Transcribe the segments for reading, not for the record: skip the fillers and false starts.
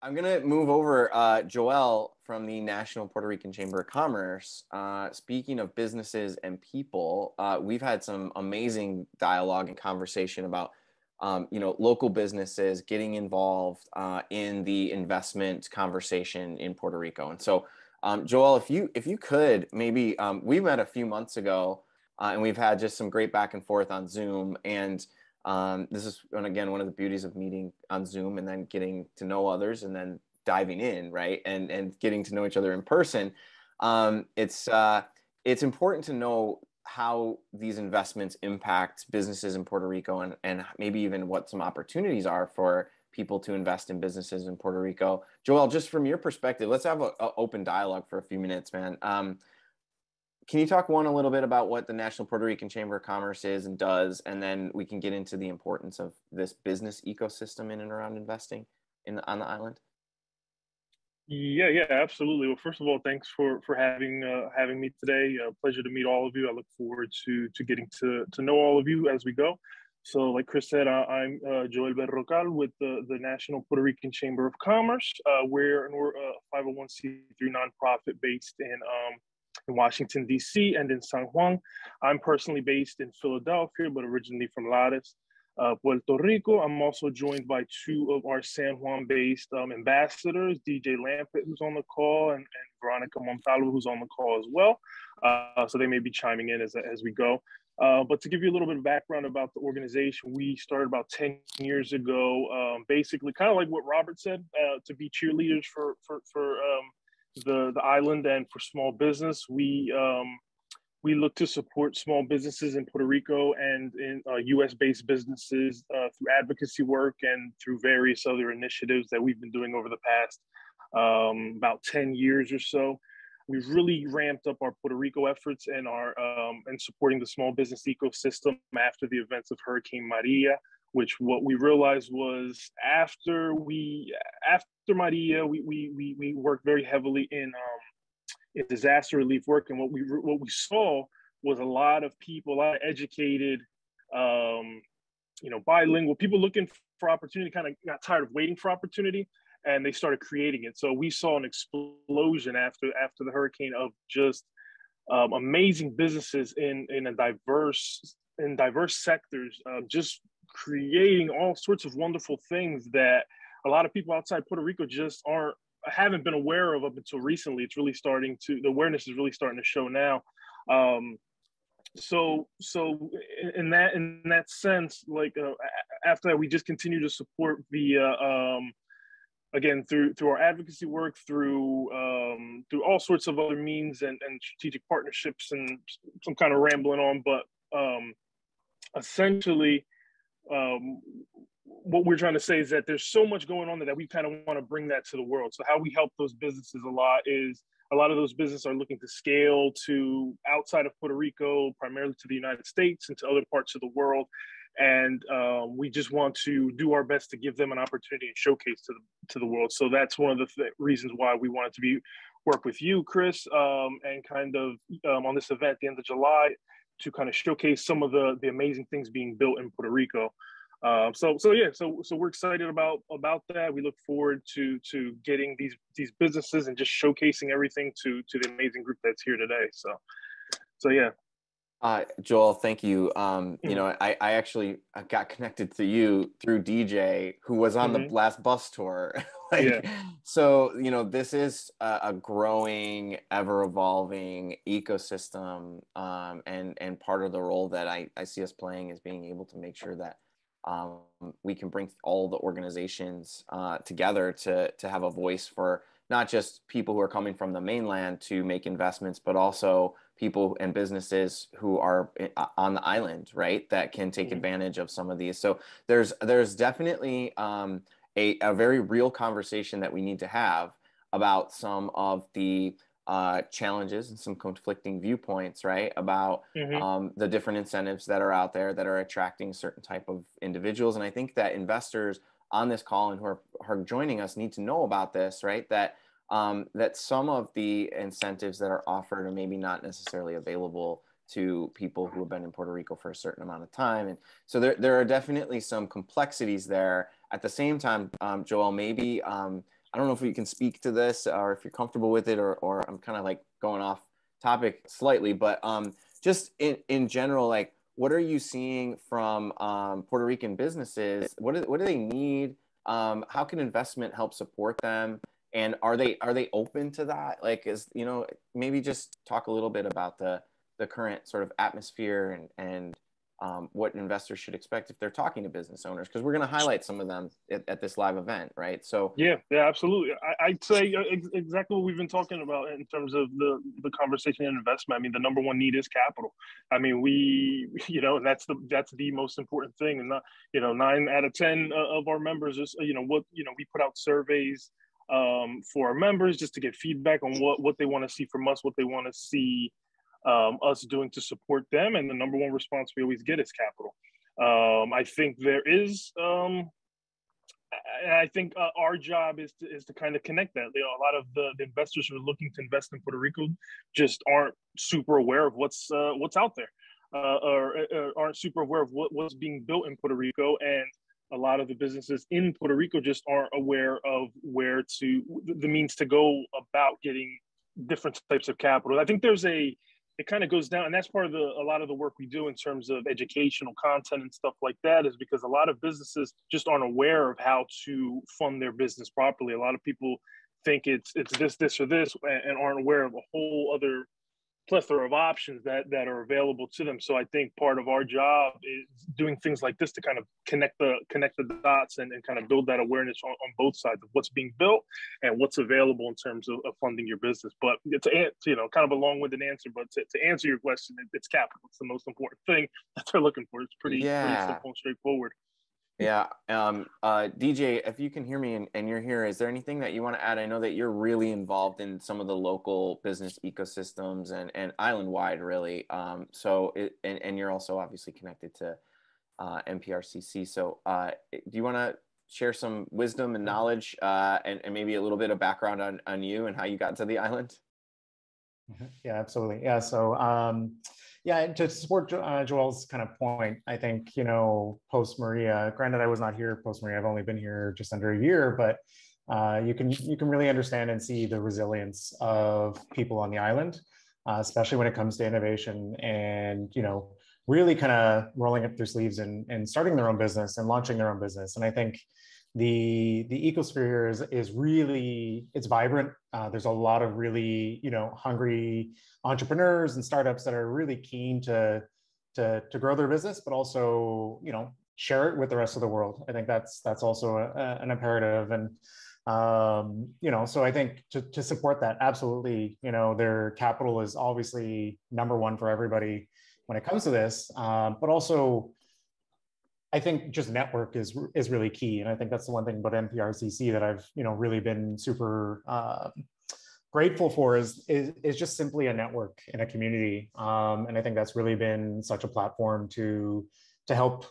I'm going to move over, Joel from the National Puerto Rican Chamber of Commerce. Speaking of businesses and people, we've had some amazing dialogue and conversation about, local businesses getting involved in the investment conversation in Puerto Rico. And so, Joel, if you could maybe, we met a few months ago, and we've had just some great back and forth on Zoom. And this is, and again, one of the beauties of meeting on Zoom and then getting to know others and then diving in, right? And getting to know each other in person. It's important to know how these investments impact businesses in Puerto Rico and maybe even what some opportunities are for people to invest in businesses in Puerto Rico. Joel, just from your perspective, let's have an open dialogue for a few minutes, man. Can you talk a little bit about what the National Puerto Rican Chamber of Commerce is and does, and then we can get into the importance of this business ecosystem in and around investing on the island? Yeah, absolutely. Well, first of all, thanks for having me today. Pleasure to meet all of you. I look forward to getting to know all of you as we go. So, like Chris said, I'm Joel Berrocal with the National Puerto Rican Chamber of Commerce. We're a 501c3 nonprofit based in Washington, D.C. and in San Juan. I'm personally based in Philadelphia, but originally from Lares, Puerto Rico. I'm also joined by two of our San Juan-based ambassadors, DJ Lampet, who's on the call, and Veronica Montalvo, who's on the call as well. So they may be chiming in as we go. But to give you a little bit of background about the organization, we started about 10 years ago, basically kind of like what Robert said, to be cheerleaders for the island and for small business. We look to support small businesses in Puerto Rico and in U.S.-based businesses through advocacy work and through various other initiatives that we've been doing over the past about 10 years or so. We've really ramped up our Puerto Rico efforts and and supporting the small business ecosystem after the events of Hurricane Maria, which what we realized was after Maria, we worked very heavily in disaster relief work, and what we saw was a lot of people, a lot of educated, bilingual people looking for opportunity, kind of got tired of waiting for opportunity, and they started creating it. So we saw an explosion after the hurricane of just amazing businesses in diverse sectors, just creating all sorts of wonderful things that a lot of people outside Puerto Rico just haven't been aware of up until recently. It's really the awareness is really starting to show now. So in that sense, like after that, we just continue to support via again through our advocacy work, through all sorts of other means and strategic partnerships, and some kind of rambling on, but essentially. What we're trying to say is that there's so much going on that we kind of want to bring that to the world. So how we help those businesses a lot is a lot of those businesses are looking to scale to outside of Puerto Rico, primarily to the United States and to other parts of the world. And we just want to do our best to give them an opportunity and showcase to the world. So that's one of the reasons why we wanted to work with you, Chris, and kind of on this event at the end of July to kind of showcase some of the amazing things being built in Puerto Rico. So we're excited about that. We look forward to getting these businesses and just showcasing everything to the amazing group that's here today. So yeah. Joel, thank you. I actually got connected to you through DJ, who was on the last bus tour. So, this is a growing, ever evolving ecosystem. And part of the role that I see us playing is being able to make sure that we can bring all the organizations together to have a voice for not just people who are coming from the mainland to make investments, but also people and businesses who are on the island, right, that can take advantage of some of these. So there's definitely a very real conversation that we need to have about some of the challenges and some conflicting viewpoints, right, about the different incentives that are out there that are attracting certain type of individuals. And I think that investors on this call and who are joining us need to know about this, right, that some of the incentives that are offered are maybe not necessarily available to people who have been in Puerto Rico for a certain amount of time. And so there are definitely some complexities there. At the same time, Joel, maybe I don't know if you can speak to this or if you're comfortable with it, or I'm kind of like going off topic slightly, but just in general, like what are you seeing from Puerto Rican businesses? What do they need? How can investment help support them? And are they open to that? Like, maybe just talk a little bit about the current sort of atmosphere and what investors should expect if they're talking to business owners, because we're going to highlight some of them at this live event, right? So yeah, absolutely. I'd say exactly what we've been talking about in terms of the conversation and investment. I mean, the number one need is capital. I mean, that's the most important thing. And not, 9 out of 10 of our members is, we put out surveys for our members just to get feedback on what they want to see from us, what they want to see us doing to support them. And the number one response we always get is capital. I think there is, I think our job is to kind of connect that. A lot of the investors who are looking to invest in Puerto Rico just aren't super aware of what's out there, or aren't super aware of what's being built in Puerto Rico. And a lot of the businesses in Puerto Rico just aren't aware of the means to go about getting different types of capital. I think it kind of goes down, and that's part of a lot of the work we do in terms of educational content and stuff like that, is because a lot of businesses just aren't aware of how to fund their business properly. A lot of people think it's this or this, and aren't aware of a whole other plethora of options that are available to them. So I think part of our job is doing things like this to kind of connect the dots and kind of build that awareness on both sides of what's being built and what's available in terms of funding your business. But kind of a long-winded answer, but to answer your question, it's capital. It's the most important thing that they're looking for. It's pretty simple and straightforward. Yeah. DJ, if you can hear me and you're here, is there anything that you want to add? I know that you're really involved in some of the local business ecosystems and island-wide, really. And you're also obviously connected to MPRCC. So do you want to share some wisdom and knowledge and maybe a little bit of background on you and how you got to the island? Yeah, absolutely. Yeah. So, to support Joel's kind of point, I think, post Maria, granted, I was not here post Maria, I've only been here just under a year, but you can really understand and see the resilience of people on the island, especially when it comes to innovation and, really kind of rolling up their sleeves and starting their own business and launching their own business. And I think the ecosphere is really, it's vibrant. There's a lot of really, hungry entrepreneurs and startups that are really keen to grow their business, but also, share it with the rest of the world. I think that's also an imperative. And, so I think to support that, absolutely, their capital is obviously number one for everybody when it comes to this, but also, I think just network is really key. And I think that's the one thing about MPRCC that I've, really been super grateful for is just simply a network in a community. And I think that's really been such a platform to help,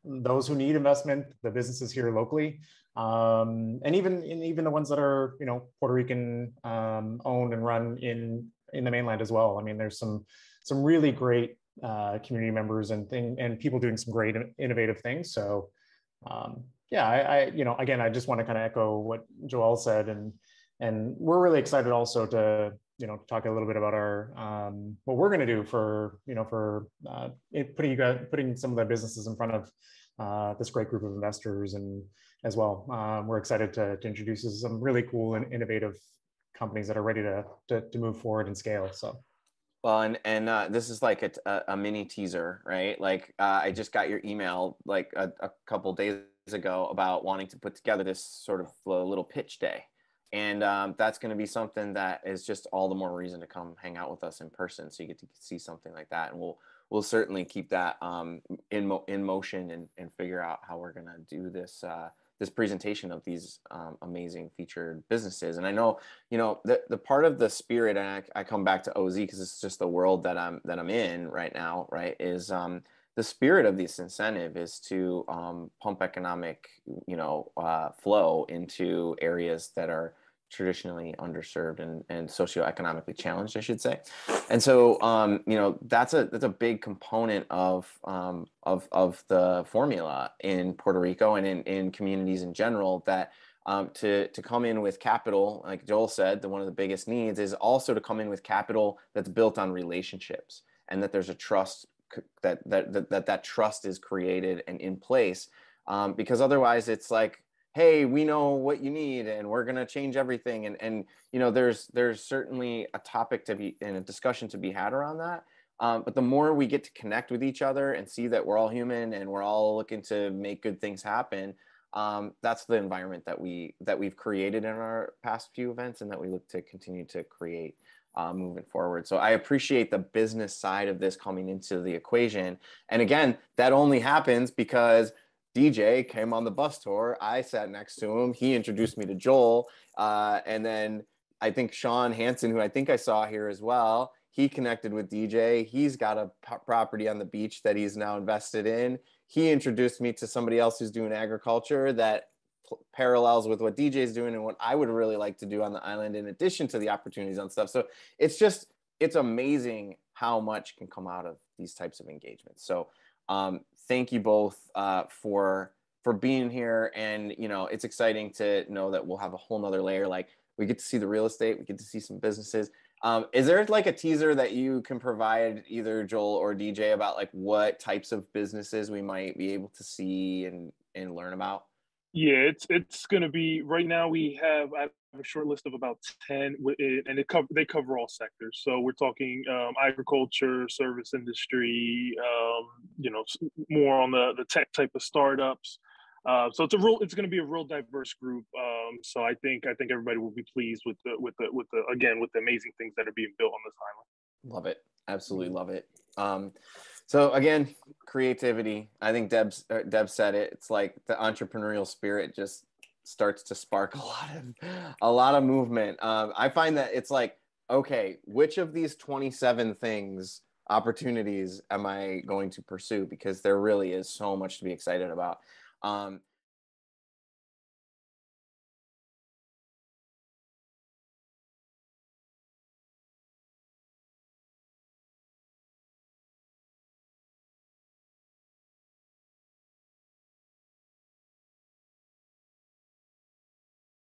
those who need investment, the businesses here locally, and even the ones that are, Puerto Rican owned and run in the mainland as well. I mean, there's some really great community members and people doing some great innovative things. So again, I just want to kind of echo what Joel said, and we're really excited also to talk a little bit about our what we're going to do for putting some of the businesses in front of this great group of investors, and as well we're excited to introduce some really cool and innovative companies that are ready to move forward and scale. So. Well, and this is like a mini teaser, right? Like I just got your email like a couple days ago about wanting to put together this sort of little pitch day. And that's going to be something that is just all the more reason to come hang out with us in person. So you get to see something like that. And we'll certainly keep that in motion and figure out how we're going to do this this presentation of these amazing featured businesses. And I know, the part of the spirit, and I come back to OZ because it's just the world that I'm in right now, right, is the spirit of this incentive is to pump economic, flow into areas that are traditionally underserved and socioeconomically challenged, I should say. And so, that's a big component of the formula in Puerto Rico and in communities in general, that to come in with capital, like Joel said, one of the biggest needs is also to come in with capital that's built on relationships, and that there's a trust that trust is created and in place, because otherwise it's like, hey, we know what you need and we're going to change everything. And you know, there's certainly a topic to be and a discussion to be had around that. But the more we get to connect with each other and see that we're all human and we're all looking to make good things happen, that's the environment that we've created in our past few events, and that we look to continue to create moving forward. So I appreciate the business side of this coming into the equation. And again, that only happens because DJ came on the bus tour. I sat next to him. He introduced me to Joel. And then I think Sean Hansen, who I think I saw here as well, he connected with DJ. He's got a property on the beach that he's now invested in. He introduced me to somebody else who's doing agriculture that parallels with what DJ is doing and what I would really like to do on the island, in addition to the opportunities on stuff. So it's amazing how much can come out of these types of engagements. So thank you both for being here. And, you know, it's exciting to know that we'll have a whole nother layer. Like, we get to see the real estate, we get to see some businesses. Is there like a teaser that you can provide, either Joel or DJ, about like what types of businesses we might be able to see and learn about? Yeah, it's going to be, right now I have a short list of about 10, and they cover all sectors. So we're talking agriculture, service industry, you know, more on the tech type of startups. So it's going to be a real diverse group. So I think everybody will be pleased with the amazing things that are being built on this island. Love it. Absolutely love it. So again, creativity. I think Deb said it. It's like the entrepreneurial spirit just starts to spark a lot of movement. I find that it's like, okay, which of these 27 opportunities am I going to pursue? Because there really is so much to be excited about.